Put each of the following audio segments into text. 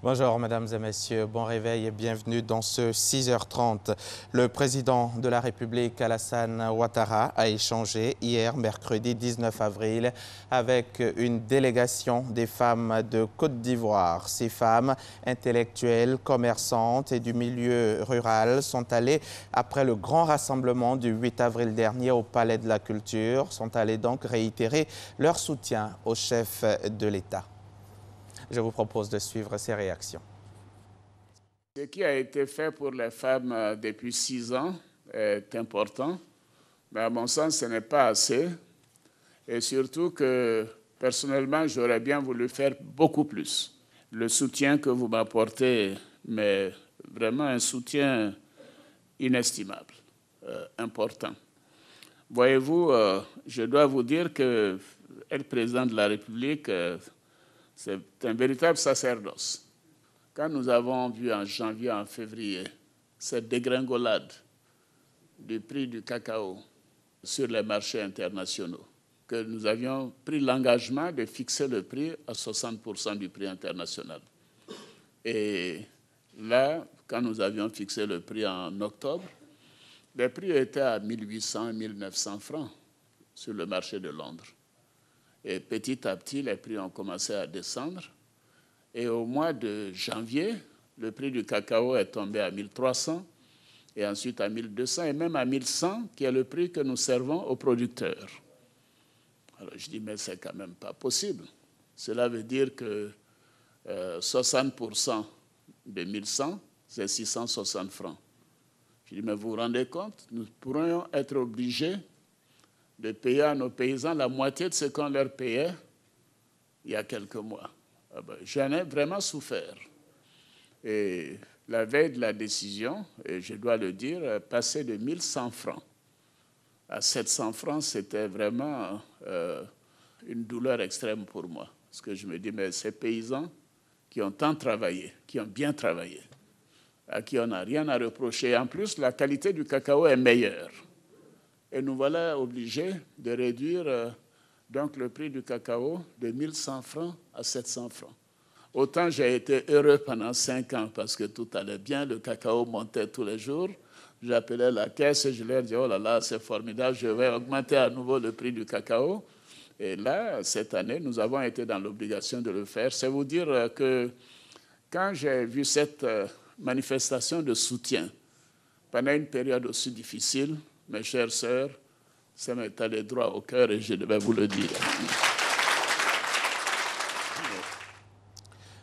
Bonjour mesdames et messieurs, bon réveil et bienvenue dans ce 6h30. Le président de la République Alassane Ouattara a échangé hier, mercredi 19 avril, avec une délégation des femmes de Côte d'Ivoire. Ces femmes intellectuelles, commerçantes et du milieu rural sont allées, après le grand rassemblement du 8 avril dernier au Palais de la Culture, sont allées donc réitérer leur soutien au chef de l'État. Je vous propose de suivre ces réactions. Ce qui a été fait pour les femmes depuis 6 ans est important, mais à mon sens, ce n'est pas assez. Et surtout que, personnellement, j'aurais bien voulu faire beaucoup plus. Le soutien que vous m'apportez, mais vraiment un soutien inestimable, important. Voyez-vous, je dois vous dire que être président de la République, c'est un véritable sacerdoce. Quand nous avons vu en janvier, en février, cette dégringolade du prix du cacao sur les marchés internationaux, que nous avions pris l'engagement de fixer le prix à 60% du prix international. Et là, quand nous avions fixé le prix en octobre, les prix étaient à 1800, 1900 francs sur le marché de Londres. Et petit à petit, les prix ont commencé à descendre. Et au mois de janvier, le prix du cacao est tombé à 1300, et ensuite à 1200, et même à 1100, qui est le prix que nous servons aux producteurs. Alors je dis, mais c'est quand même pas possible. Cela veut dire que 60% de 1100, c'est 660 francs. Je dis, mais vous vous rendez compte, nous pourrions être obligés de payer à nos paysans la moitié de ce qu'on leur payait il y a quelques mois. J'en ai vraiment souffert. Et la veille de la décision, et je dois le dire, passer de 1100 francs à 700 francs, c'était vraiment une douleur extrême pour moi. Parce que je me dis, mais ces paysans qui ont tant travaillé, qui ont bien travaillé, à qui on n'a rien à reprocher, en plus, la qualité du cacao est meilleure. Et nous voilà obligés de réduire donc le prix du cacao de 1100 francs à 700 francs. Autant j'ai été heureux pendant 5 ans parce que tout allait bien, le cacao montait tous les jours. J'appelais la caisse et je leur disais, oh là là, c'est formidable, je vais augmenter à nouveau le prix du cacao. Et là, cette année, nous avons été dans l'obligation de le faire. C'est vous dire que quand j'ai vu cette manifestation de soutien pendant une période aussi difficile, mes chères sœurs, ça m'est allé droit au cœur et je devais vous le dire.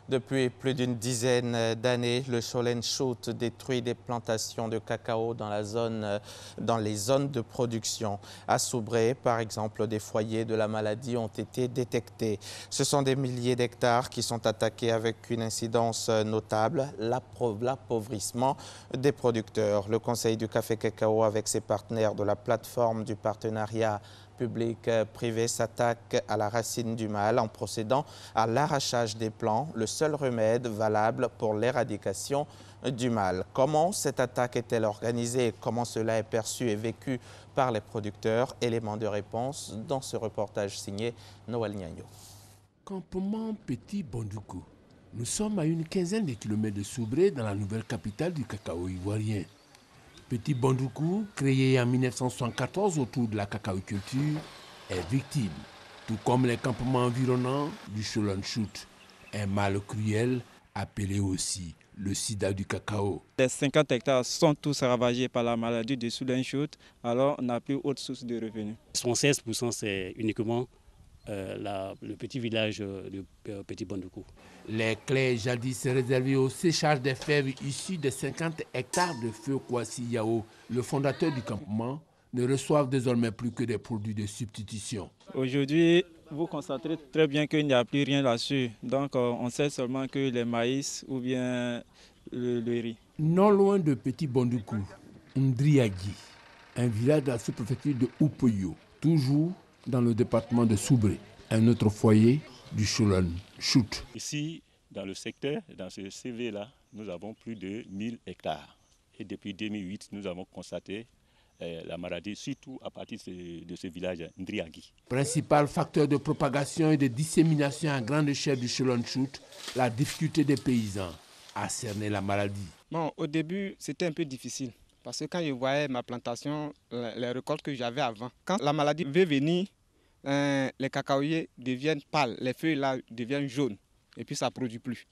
Depuis plus d'une dizaine d'années, le Sholen Shoot détruit des plantations de cacao dans les zones de production. À Soubré, par exemple, des foyers de la maladie ont été détectés. Ce sont des milliers d'hectares qui sont attaqués avec une incidence notable, l'appauvrissement des producteurs. Le Conseil du café cacao, avec ses partenaires de la plateforme du partenariat public-privé, s'attaque à la racine du mal en procédant à l'arrachage des plants, le seul remède valable pour l'éradication du mal. Comment cette attaque est-elle organisée et comment cela est perçu et vécu par les producteurs? Élément de réponse dans ce reportage signé Noël Niagno. Campement Petit Bandoukou. Nous sommes à une quinzaine de kilomètres de Soubré, dans la nouvelle capitale du cacao ivoirien. Petit Bandoukou, créé en 1974 autour de la cacaoculture, est victime, tout comme les campements environnants du Sholen Shoot, un mal cruel appelé aussi le sida du cacao. Les 50 hectares sont tous ravagés par la maladie du Sholen Shoot, alors on n'a plus autre source de revenus. 76% c'est uniquement le petit village de Petit Bandoukou. Les clés jadis réservées au séchage des fèves issues des 50 hectares de feu Kwasi Yao, le fondateur du campement, ne reçoivent désormais plus que des produits de substitution. Aujourd'hui, vous constaterez très bien qu'il n'y a plus rien là-dessus. Donc on sait seulement que les maïs ou bien le riz. Non loin de Petit Bandoukou, Ndriagi, un village de la sous-préfecture de Oupoyo, toujours dans le département de Soubré, un autre foyer du Sholen Shoot. Ici, dans le secteur, dans ce CV-là, nous avons plus de 1000 hectares. Et depuis 2008, nous avons constaté la maladie, surtout à partir de ce village Ndriagui. Principal facteur de propagation et de dissémination à grande échelle du Cholon Shoot, la difficulté des paysans à cerner la maladie. Bon, au début, c'était un peu difficile. Parce que quand je voyais ma plantation, les récoltes que j'avais avant, quand la maladie veut venir, les cacaoyers deviennent pâles, les feuilles là deviennent jaunes et puis ça ne produit plus.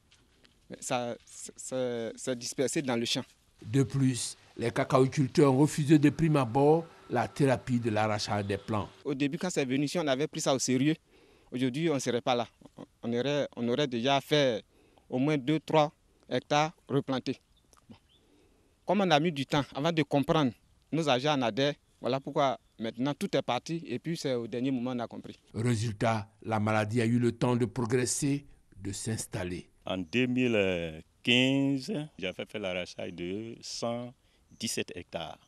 Ça s'est dispersé dans le champ. De plus, les cacaoculteurs ont refusé de prime abord la thérapie de l'arrachage des plants. Au début, quand c'est venu, si on avait pris ça au sérieux, aujourd'hui on ne serait pas là. On aurait déjà fait au moins 2-3 hectares replantés. Bon. Comme on a mis du temps avant de comprendre nos agents en ADER, voilà pourquoi maintenant tout est parti et puis c'est au dernier moment qu'on a compris. Résultat, la maladie a eu le temps de progresser, de s'installer. En 2015, j'avais fait l'arrachage de 117 hectares.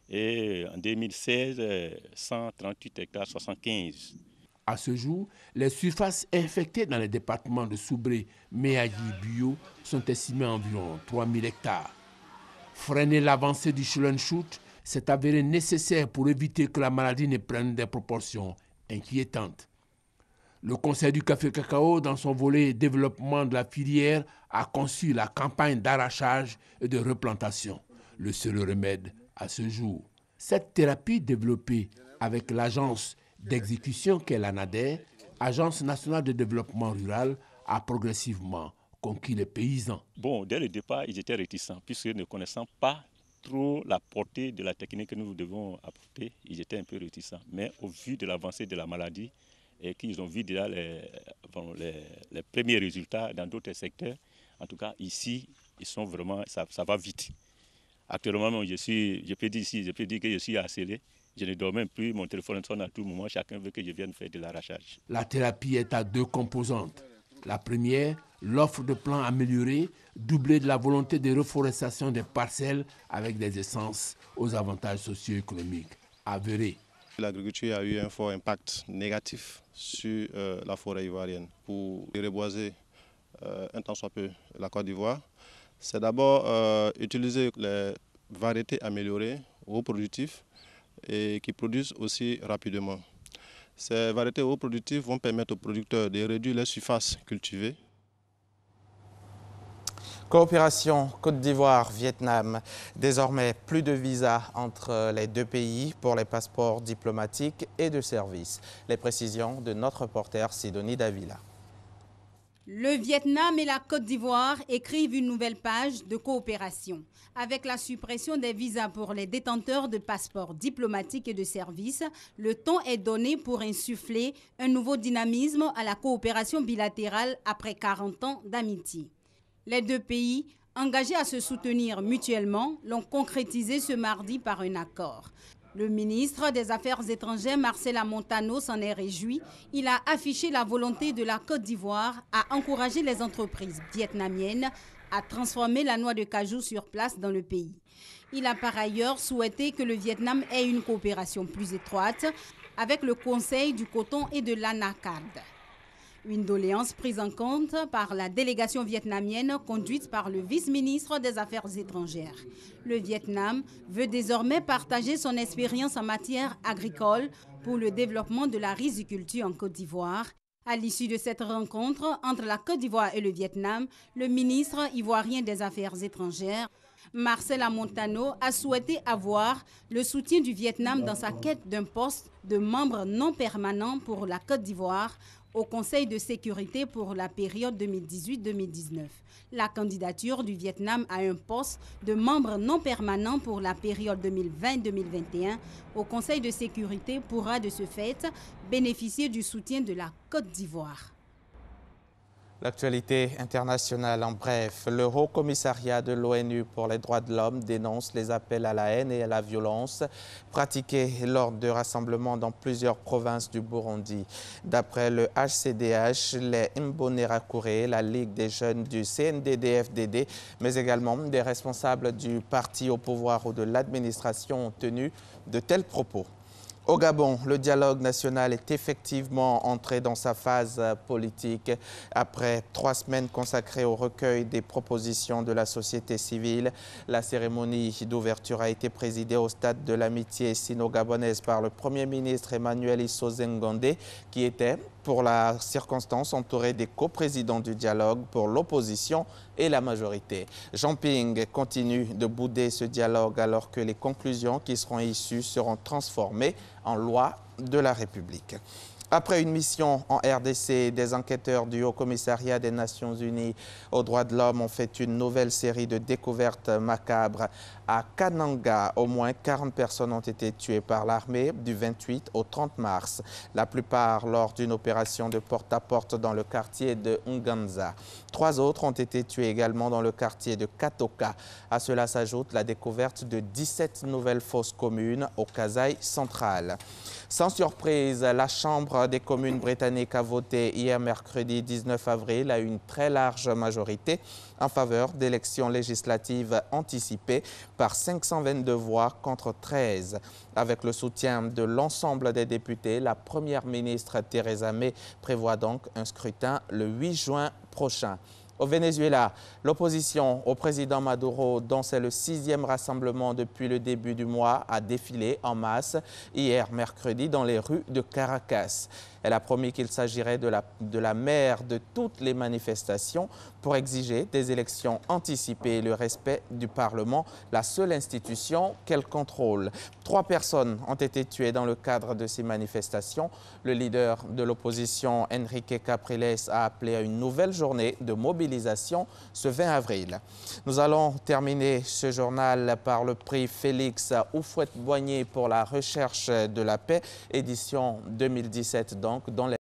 Et en 2016, 138 hectares, 75. À ce jour, les surfaces infectées dans les départements de Soubré, Méagi et Buyo sont estimées à environ 3000 hectares. Freiner l'avancée du Cholon Shoot s'est avéré nécessaire pour éviter que la maladie ne prenne des proportions inquiétantes. Le Conseil du café-cacao, dans son volet développement de la filière, a conçu la campagne d'arrachage et de replantation, le seul remède à ce jour. Cette thérapie développée avec l'agence d'exécution qu'est l'ANADER, Agence nationale de développement rural, a progressivement conquis les paysans. Bon, dès le départ, ils étaient réticents, puisque ne connaissant pas trop la portée de la technique que nous devons apporter, ils étaient un peu réticents. Mais au vu de l'avancée de la maladie, et qu'ils ont vu déjà les premiers résultats dans d'autres secteurs, en tout cas ici, ils sont vraiment, ça va vite. Actuellement, je peux dire que je suis harcelé. Je ne dors même plus, mon téléphone sonne à tout moment, chacun veut que je vienne faire de l'arrachage. La thérapie est à deux composantes. La première, l'offre de plants améliorée, doublée de la volonté de reforestation des parcelles avec des essences aux avantages socio-économiques avérés. L'agriculture a eu un fort impact négatif sur la forêt ivoirienne. Pour reboiser un tant soit peu la Côte d'Ivoire, c'est d'abord utiliser les variétés améliorées, haut productifs, et qui produisent aussi rapidement. Ces variétés haut productives vont permettre aux producteurs de réduire les surfaces cultivées. Coopération Côte d'Ivoire-Vietnam. Désormais, plus de visas entre les deux pays pour les passeports diplomatiques et de service. Les précisions de notre reporter Sidonie Davila. Le Vietnam et la Côte d'Ivoire écrivent une nouvelle page de coopération. Avec la suppression des visas pour les détenteurs de passeports diplomatiques et de services, le ton est donné pour insuffler un nouveau dynamisme à la coopération bilatérale après 40 ans d'amitié. Les deux pays, engagés à se soutenir mutuellement, l'ont concrétisé ce mardi par un accord. Le ministre des Affaires étrangères, Marcela Montano, s'en est réjoui. Il a affiché la volonté de la Côte d'Ivoire à encourager les entreprises vietnamiennes à transformer la noix de cajou sur place dans le pays. Il a par ailleurs souhaité que le Vietnam ait une coopération plus étroite avec le Conseil du coton et de l'ANACAD. Une doléance prise en compte par la délégation vietnamienne conduite par le vice-ministre des Affaires étrangères. Le Vietnam veut désormais partager son expérience en matière agricole pour le développement de la riziculture en Côte d'Ivoire. À l'issue de cette rencontre entre la Côte d'Ivoire et le Vietnam, le ministre ivoirien des Affaires étrangères, Marcela Montano, a souhaité avoir le soutien du Vietnam dans sa quête d'un poste de membre non permanent pour la Côte d'Ivoire au Conseil de sécurité pour la période 2018-2019. La candidature du Vietnam à un poste de membre non permanent pour la période 2020-2021 au Conseil de sécurité pourra de ce fait bénéficier du soutien de la Côte d'Ivoire. L'actualité internationale en bref. Le Haut Commissariat de l'ONU pour les droits de l'homme dénonce les appels à la haine et à la violence pratiqués lors de rassemblements dans plusieurs provinces du Burundi. D'après le HCDH, les Imbonerakure, la Ligue des jeunes du CNDD-FDD, mais également des responsables du parti au pouvoir ou de l'administration ont tenu de tels propos. Au Gabon, le dialogue national est effectivement entré dans sa phase politique. Après 3 semaines consacrées au recueil des propositions de la société civile, la cérémonie d'ouverture a été présidée au stade de l'amitié sino-gabonaise par le Premier ministre Emmanuel Issoze Ngondé, qui était, pour la circonstance, entouré des coprésidents du dialogue pour l'opposition et la majorité. Jean Ping continue de bouder ce dialogue alors que les conclusions qui seront issues seront transformées en loi de la République. Après une mission en RDC, des enquêteurs du Haut-Commissariat des Nations Unies aux droits de l'homme ont fait une nouvelle série de découvertes macabres. À Kananga, au moins 40 personnes ont été tuées par l'armée du 28 au 30 mars, la plupart lors d'une opération de porte-à-porte dans le quartier de Nganza. 3 autres ont été tués également dans le quartier de Katoka. À cela s'ajoute la découverte de 17 nouvelles fosses communes au Kasaï central. Sans surprise, la Chambre des communes britanniques a voté hier mercredi 19 avril à une très large majorité en faveur d'élections législatives anticipées par 522 voix contre 13. Avec le soutien de l'ensemble des députés, la Première ministre Theresa May prévoit donc un scrutin le 8 juin prochain. Au Venezuela, l'opposition au président Maduro, dont c'est le 6e rassemblement depuis le début du mois, a défilé en masse hier mercredi dans les rues de Caracas. Elle a promis qu'il s'agirait de la mère de toutes les manifestations pour exiger des élections anticipées et le respect du Parlement, la seule institution qu'elle contrôle. 3 personnes ont été tuées dans le cadre de ces manifestations. Le leader de l'opposition, Enrique Capriles, a appelé à une nouvelle journée de mobilisation ce 20 avril. Nous allons terminer ce journal par le prix Félix Houphouët-Boigny pour la recherche de la paix, édition 2017 donc, dont les